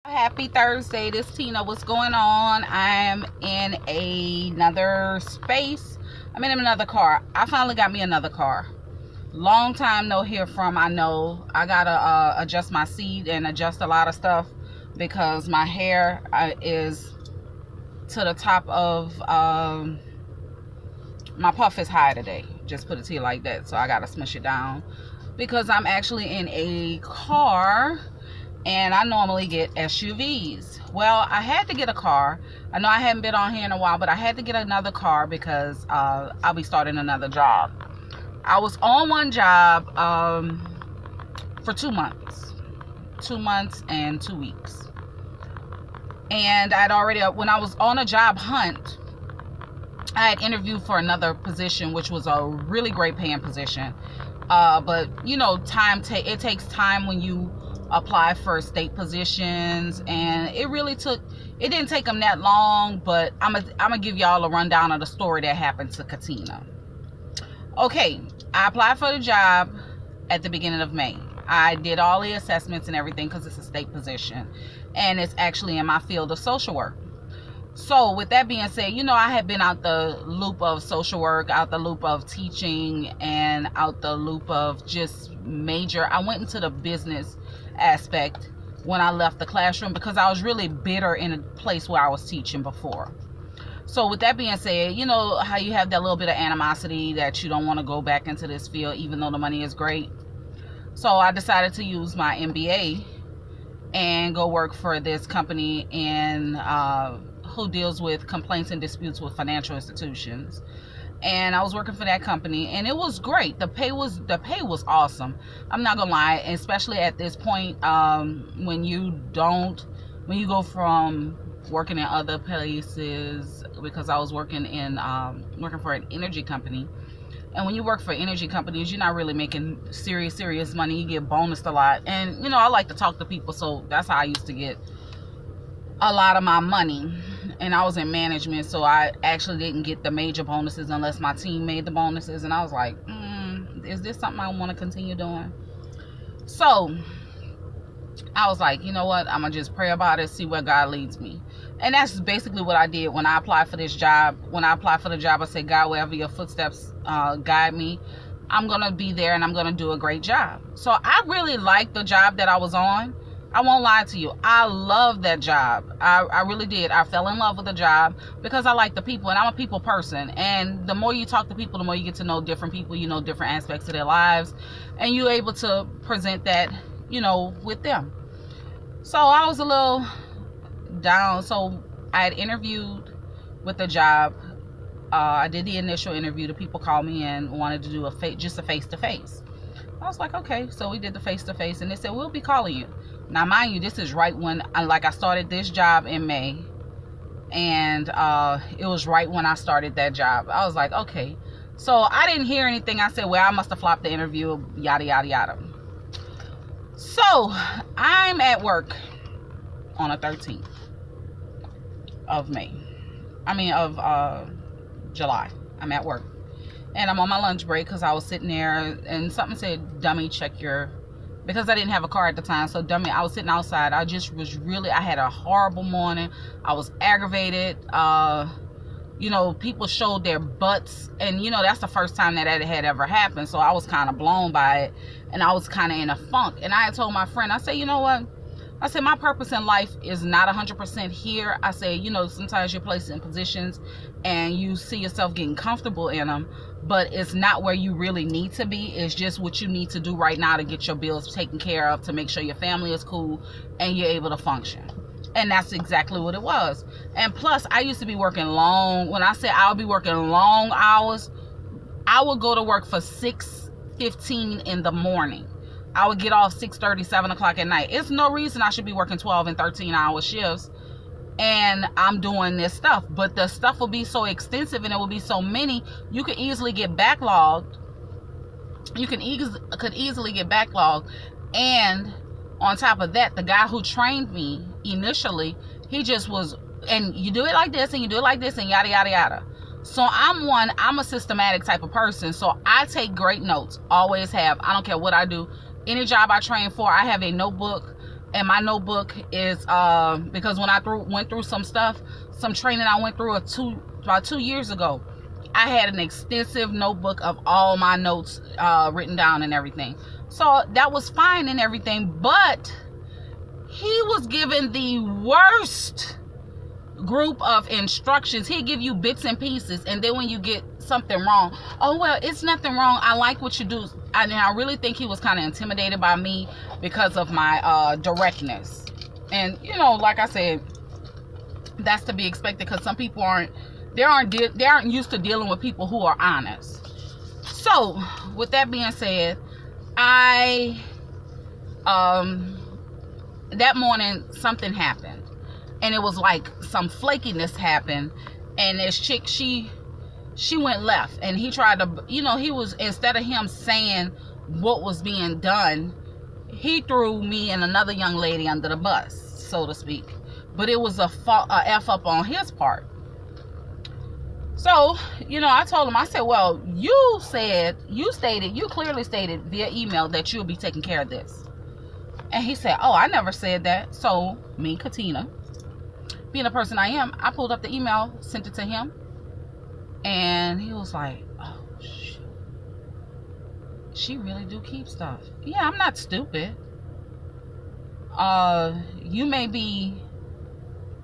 Happy Thursday. This Tina. What's going on? I'm in another space. I'm in another car. I finally got me another car. Long time no hear from. I know I gotta adjust my seat and adjust a lot of stuff because my hair is to the top of my puff is high today. Just put it to you like that. So I gotta smush it down because I'm actually in a car and I normally get SUVs. Well, I had to get a car. I know I haven't been on here in a while, but I had to get another car because I'll be starting another job. I was on one job for 2 months. 2 months and 2 weeks. And I'd already, when I was on a job hunt, I had interviewed for another position, which was a really great paying position. But you know, it takes time when you apply for state positions, and it didn't take them that long, but I'm gonna give y'all a rundown of the story that happened to Katina. Okay, I applied for the job at the beginning of May. I did all the assessments and everything because it's a state position, and it's actually in my field of social work. So with that being said, you know, I had been out the loop of social work, out the loop of teaching, and out the loop of just I went into the business aspect when I left the classroom because I was really bitter in a place where I was teaching before. So with that being said, you know how you have that little bit of animosity that you don't want to go back into this field even though the money is great. So I decided to use my MBA and go work for this company who deals with complaints and disputes with financial institutions. And I was working for that company, and it was great. The pay was awesome. I'm not gonna lie, especially at this point, when you go from working in other places, because I was working for an energy company. And when you work for energy companies, you're not really making serious money. You get bonused a lot. And, you know, I like to talk to people, so that's how I used to get a lot of my money. And I was in management, so I actually didn't get the major bonuses unless my team made the bonuses. And I was like, is this something I want to continue doing? So I was like, you know what? I'm going to just pray about it, see where God leads me. And that's basically what I did when I applied for this job. When I applied for the job, I said, God, wherever your footsteps guide me, I'm going to be there and I'm going to do a great job. So I really liked the job that I was on. I won't lie to you. I love that job. I really did. I fell in love with the job because I like the people, and I'm a people person. And the more you talk to people, the more you get to know different people. You know different aspects of their lives, and you're able to present that, you know, with them. So I was a little down. So I had interviewed with the job. I did the initial interview. The people called me and wanted to do just a face-to-face. I was like, okay. So we did the face-to-face, and they said, we'll be calling you. Now, mind you, this is right when I started this job in May, and it was right when I started that job. I was like, okay. So I didn't hear anything. I said, well, I must have flopped the interview, yada, yada, yada. So I'm at work on the 13th of July. I'm at work, and I'm on my lunch break because I was sitting there, and something said, dummy, check your... Because I didn't have a car at the time, so dummy, I was sitting outside. I had a horrible morning. I was aggravated. You know, people showed their butts, and you know, that's the first time that had ever happened. So I was kind of blown by it, and I was kind of in a funk. And I had told my friend, I said, you know what? I said, my purpose in life is not 100% here. I say, you know, sometimes you're placed in positions and you see yourself getting comfortable in them, but it's not where you really need to be. It's just what you need to do right now to get your bills taken care of, to make sure your family is cool and you're able to function. And that's exactly what it was. And plus, I used to be working long. When I say I would be working long hours, I would go to work for 6:15 in the morning. I would get off 6:30, 7 o'clock at night. It's no reason I should be working 12 and 13-hour shifts, and I'm doing this stuff. But the stuff will be so extensive, and it will be so many, you could easily get backlogged. Could easily get backlogged. And on top of that, the guy who trained me initially, he just was, and you do it like this, and you do it like this, and yada, yada, yada. So I'm a systematic type of person. So I take great notes, always have. I don't care what I do. Any job I train for, I have a notebook and my notebook is because when I went through some stuff, some training I went through about 2 years ago, I had an extensive notebook of all my notes written down and everything. So that was fine and everything, but he was given the worst group of instructions. He'd give you bits and pieces, and then when you get something wrong, oh well, it's nothing wrong, I like what you do. And I really think he was kind of intimidated by me because of my directness. And you know, like I said, that's to be expected, because some people aren't used to dealing with people who are honest. So with that being said, I that morning something happened, and it was like some flakiness happened, and this chick, she went left, and he tried to, you know, he was, instead of him saying what was being done, he threw me and another young lady under the bus, so to speak. But it was a F up on his part. So, you know, I told him, I said, well, you clearly stated via email that you'll be taking care of this. And he said, oh, I never said that. So me, Katina, being the person I am, I pulled up the email, sent it to him, and he was like, oh shit, she really do keep stuff. Yeah, I'm not stupid. You may be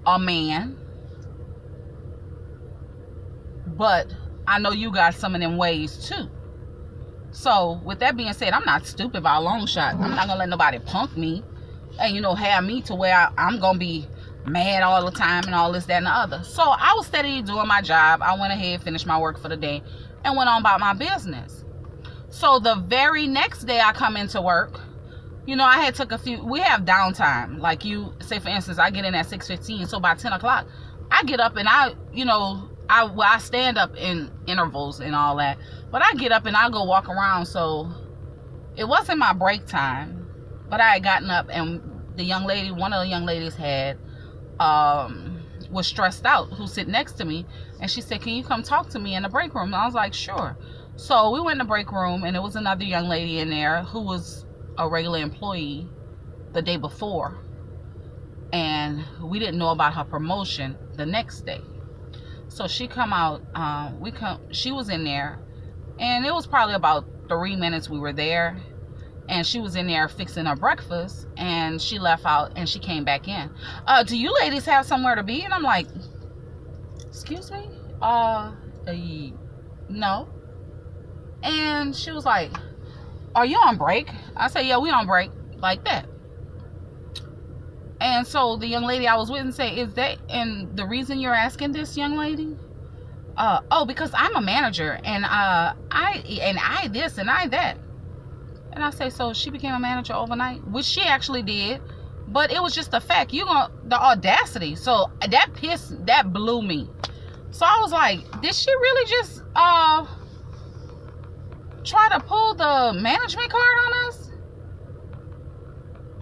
a man, but I know you got some of them ways too. So with that being said, I'm not stupid by a long shot. I'm not gonna let nobody punk me and, you know, have me to where I'm gonna be mad all the time and all this, that, and the other. So I was steady doing my job. I went ahead, finished my work for the day, and went on about my business. So the very next day I come into work, you know, I had took we have downtime. Like, you say, for instance, I get in at 6:15, so by 10 o'clock, I get up and I stand up in intervals and all that, but I get up and I go walk around. So it wasn't my break time, but I had gotten up, and one of the young ladies was stressed out, who sit next to me, and she said, can you come talk to me in the break room? And I was like, sure. So we went in the break room, and there was another young lady in there who was a regular employee the day before, and we didn't know about her promotion the next day. So she come out, she was in there, and it was probably about 3 minutes we were there, and she was in there fixing her breakfast, and she left out, and she came back in. Do you ladies have somewhere to be? And I'm like, excuse me? No. And she was like, are you on break? I said, yeah, we on break, like that. And so the young lady I was with and say, is that, and the reason you're asking this, young lady? Oh, because I'm a manager, and I this and I that. And I say, so she became a manager overnight, which she actually did, but it was just a fact. The audacity. So that blew me. So I was like, did she really just try to pull the management card on us?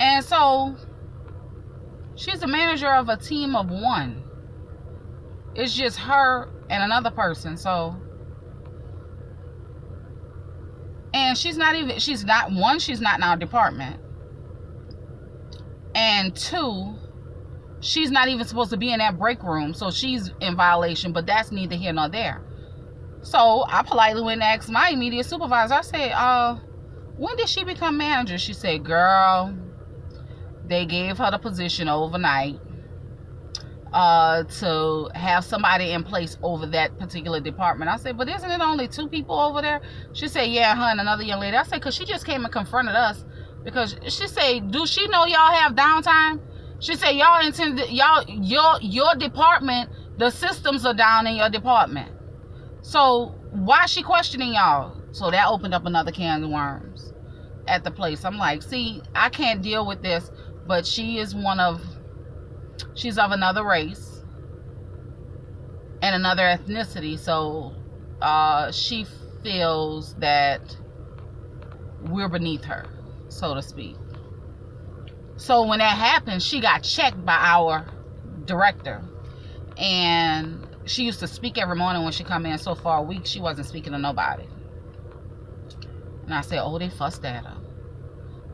And so she's the manager of a team of 1. It's just her and another person. So, and she's not in our department. And 2, she's not even supposed to be in that break room. So she's in violation, but that's neither here nor there. So I politely went and asked my immediate supervisor. I said, when did she become manager? She said, girl, they gave her the position overnight to have somebody in place over that particular department. I said, but isn't it only 2 people over there? She said, yeah, her and another young lady. I said, because she just came and confronted us, because she said, do she know y'all have downtime? She said, your department, the systems are down in your department. So why is she questioning y'all? So that opened up another can of worms at the place. I'm like, see, I can't deal with this, but she's of another race and another ethnicity. So she feels that we're beneath her, so to speak. So when that happened, she got checked by our director, and she used to speak every morning when she come in. So for a week, she wasn't speaking to nobody. And I said, oh, they fussed at her.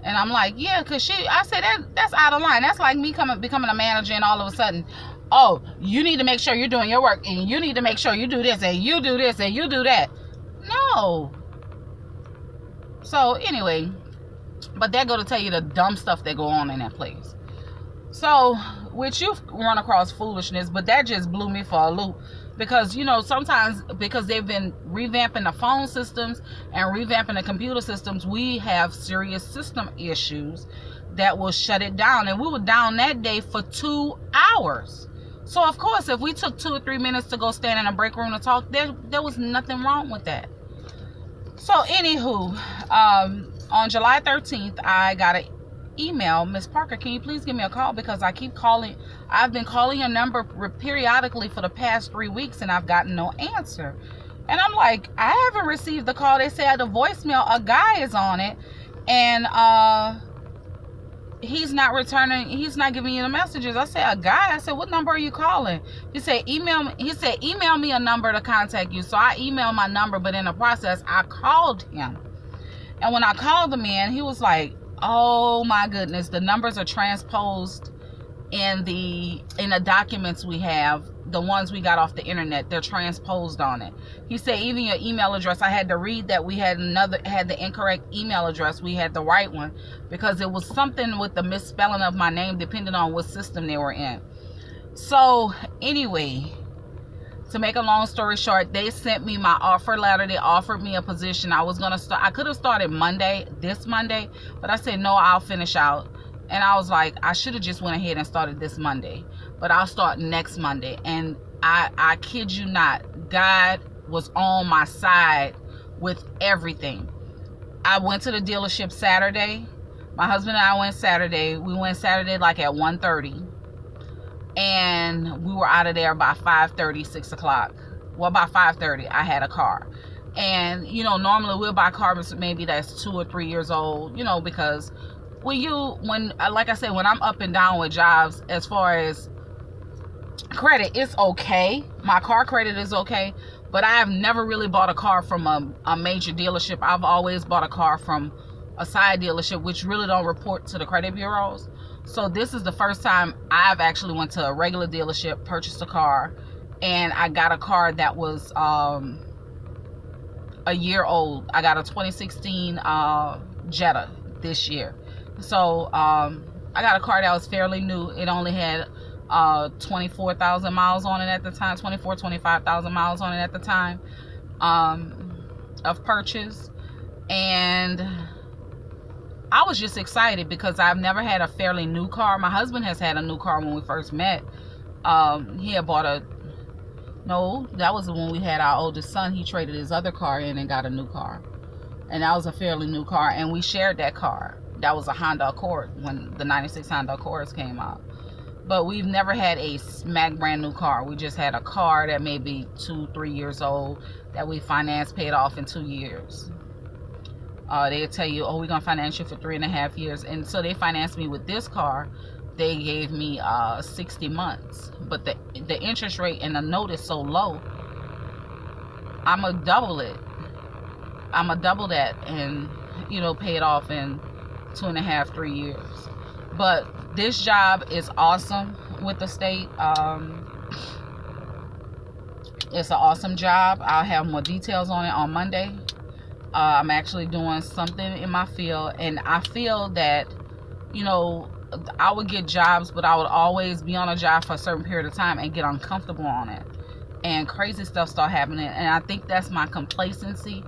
And I'm like, yeah, because I said, that's out of line. That's like me becoming a manager and all of a sudden, oh, you need to make sure you're doing your work and you need to make sure you do this and you do this and you do that. No. So anyway, but that go to tell you the dumb stuff that go on in that place. So, which you've run across foolishness, but that just blew me for a loop. Because, you know, sometimes because they've been revamping the phone systems and revamping the computer systems, we have serious system issues that will shut it down. And we were down that day for 2 hours. So, of course, if we took 2 or 3 minutes to go stand in a break room to talk, there was nothing wrong with that. So, anywho, on July 13th, I got an email. Miss Parker, can you please give me a call, because I keep calling. I've been calling your number periodically for the past 3 weeks and I've gotten no answer. And I'm like, I haven't received the call. They said the voicemail, a guy is on it, and he's not returning, he's not giving you the messages. I said, a guy? I said, what number are you calling? He said, email me. He said, email me a number to contact you. So I emailed my number, but in the process I called him. And when I called the man, he was like, oh my goodness, the numbers are transposed in the documents we have, the ones we got off the internet. They're transposed on it. He said even your email address, I had to read that we had the incorrect email address. We had the right one because it was something with the misspelling of my name depending on what system they were in. So anyway, to make a long story short, they sent me my offer letter. They offered me a position. I was going to start. I could have started this Monday, but I said, no, I'll finish out. And I was like, I should have just went ahead and started this Monday, but I'll start next Monday. And I kid you not, God was on my side with everything. I went to the dealership Saturday. My husband and I went Saturday. We went Saturday like at 1:30. And we were out of there by 5:30, 6 o'clock. Well, by 5:30, I had a car. And, you know, normally we'll buy cars maybe that's 2 or 3 years old, you know, because like I said, when I'm up and down with jobs, as far as credit, it's okay. My car credit is okay. But I have never really bought a car from a major dealership. I've always bought a car from a side dealership, which really don't report to the credit bureaus. So this is the first time I've actually went to a regular dealership, purchased a car, and I got a car that was a year old. I got a 2016 Jetta this year. So I got a car that was fairly new. It only had 24,000 miles on it at the time, 25,000 miles on it at the time of purchase. And I was just excited because I've never had a fairly new car. My husband has had a new car when we first met. He had bought that was when we had our oldest son. He traded his other car in and got a new car. And that was a fairly new car. And we shared that car. That was a Honda Accord when the 96 Honda Accords came out. But we've never had a smack brand new car. We just had a car that may be 2-3 years old that we financed, paid off in 2 years. They'll tell you, oh, we're going to finance you for 3.5 years. And so they financed me with this car. They gave me 60 months. But the interest rate and the note is so low, I'm going to double it. I'm going to double that and, you know, pay it off in 2.5, 3 years. But this job is awesome with the state. It's an awesome job. I'll have more details on it on Monday. I'm actually doing something in my field, and I feel that, you know, I would get jobs, but I would always be on a job for a certain period of time and get uncomfortable on it, and crazy stuff start happening. And I think that's my complacency,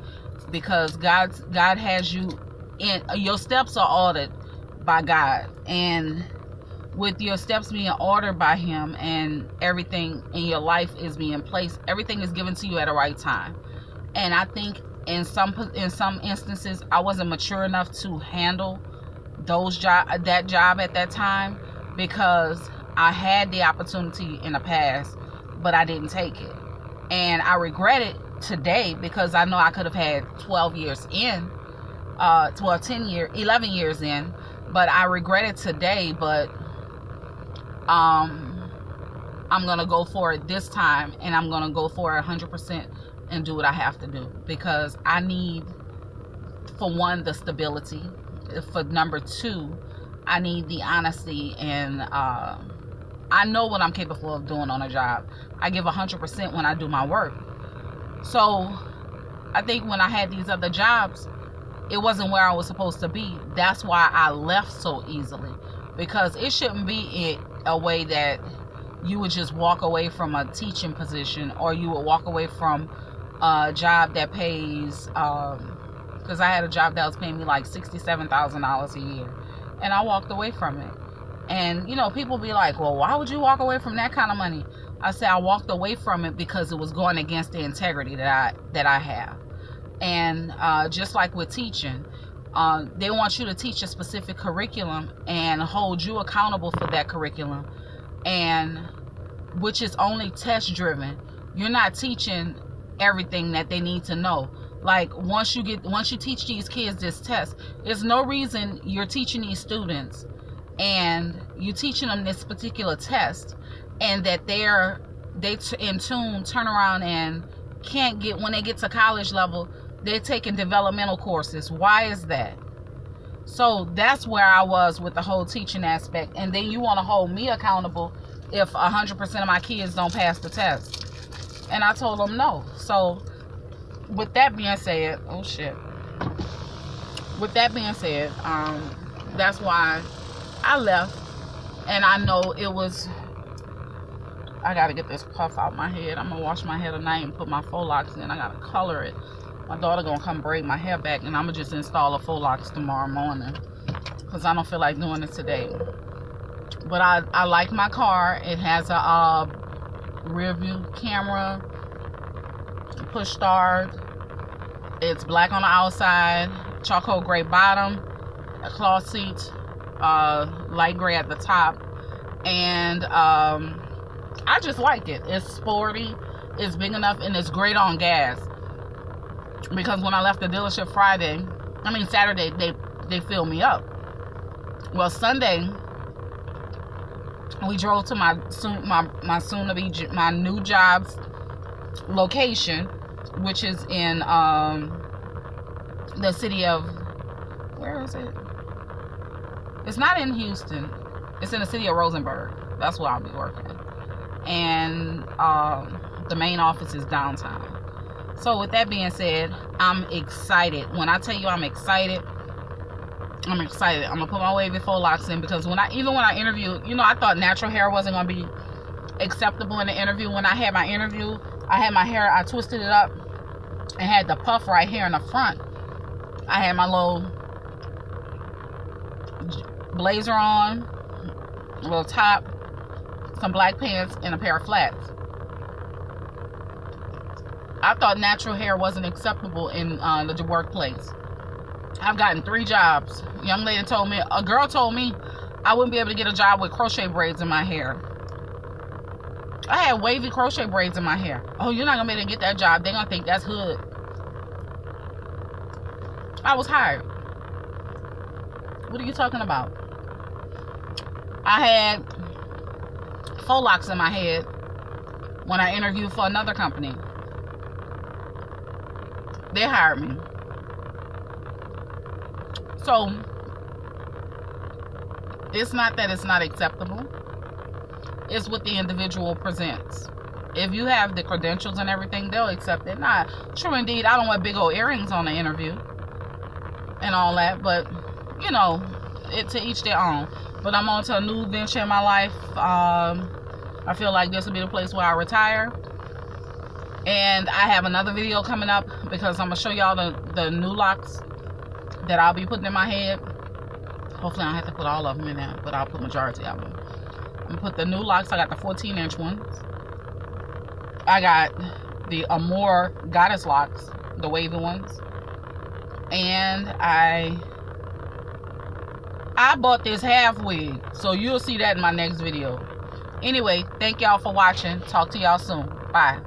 because God has you in, your steps are ordered by God, and with your steps being ordered by Him and everything in your life is being placed, everything is given to you at the right time. And I think in some instances I wasn't mature enough to handle that job at that time, because I had the opportunity in the past, but I didn't take it. And I regret it today, because I know I could have had 12 years in, 11 years in, but I regret it today. But I'm gonna go for it this time, and I'm gonna go for it 100% and do what I have to do, because I need, for one, the stability, for number 2, I need the honesty, and I know what I'm capable of doing on a job. I give 100% when I do my work. So I think when I had these other jobs, it wasn't where I was supposed to be. That's why I left so easily, because it shouldn't be a way that you would just walk away from a teaching position, or you would walk away from a job that pays, because I had a job that was paying me like $67,000 a year, and I walked away from it. And people be like, well, why would you walk away from that kind of money? I said I walked away from it because it was going against the integrity that I have. And just like with teaching, they want you to teach a specific curriculum and hold you accountable for that curriculum, and which is only test driven. You're not teaching everything that they need to know. Like once you teach these kids this test, there's no reason you're teaching these students and you teaching them this particular test, and that they in tune turn around and can't get, when they get to college level, they're taking developmental courses. Why is that? So that's where I was with the whole teaching aspect. And then you want to hold me accountable if 100% of my kids don't pass the test. And I told them no. So with that being said, oh shit. With that being said, that's why I left. And I know it was, I gotta get this puff out my head. I'm gonna wash my hair tonight and put my faux locks in. I gotta color it. My daughter gonna come braid my hair back, and I'm gonna just install a faux locks tomorrow morning, because I don't feel like doing it today. But I like my car. It has a rear view camera, push start. It's black on the outside, charcoal gray bottom, cloth seats, light gray at the top, and I just like it. It's sporty, it's big enough, and it's great on gas. Because when I left the dealership Saturday, they filled me up. Well, Sunday, we drove to my new job's location, which is in the city of, where is it? It's not in Houston. It's in the city of Rosenberg. That's where I'll be working. And the main office is downtown. So with that being said, I'm excited. When I tell you I'm excited, I'm excited. I'm gonna put my wavy faux locks in, because when I interviewed, I thought natural hair wasn't gonna be acceptable in the interview. When I had my interview, I twisted it up and had the puff right here in the front. I had my little blazer on, a little top, some black pants, and a pair of flats. I thought natural hair wasn't acceptable in the workplace. I've gotten 3 jobs. A girl told me I wouldn't be able to get a job with crochet braids in my hair. I had wavy crochet braids in my hair. Oh, you're not gonna be able to get that job. They're gonna think that's hood. I was hired. What are you talking about? I had faux locks in my head when I interviewed for another company. They hired me. So it's not that it's not acceptable. It's what the individual presents. If you have the credentials and everything, they'll accept it. Nah, true indeed, I don't want big old earrings on the interview and all that, but to each their own. But I'm on to a new venture in my life. I feel like this will be the place where I retire. And I have another video coming up, because I'm going to show y'all the new locks that I'll be putting in my head. Hopefully I don't have to put all of them in there, but I'll put majority of them. I'm going to put the new locks. I got the 14-inch ones. I got the Amore Goddess locks, the wavy ones. And I bought this half wig, so you'll see that in my next video. Anyway, thank y'all for watching. Talk to y'all soon. Bye.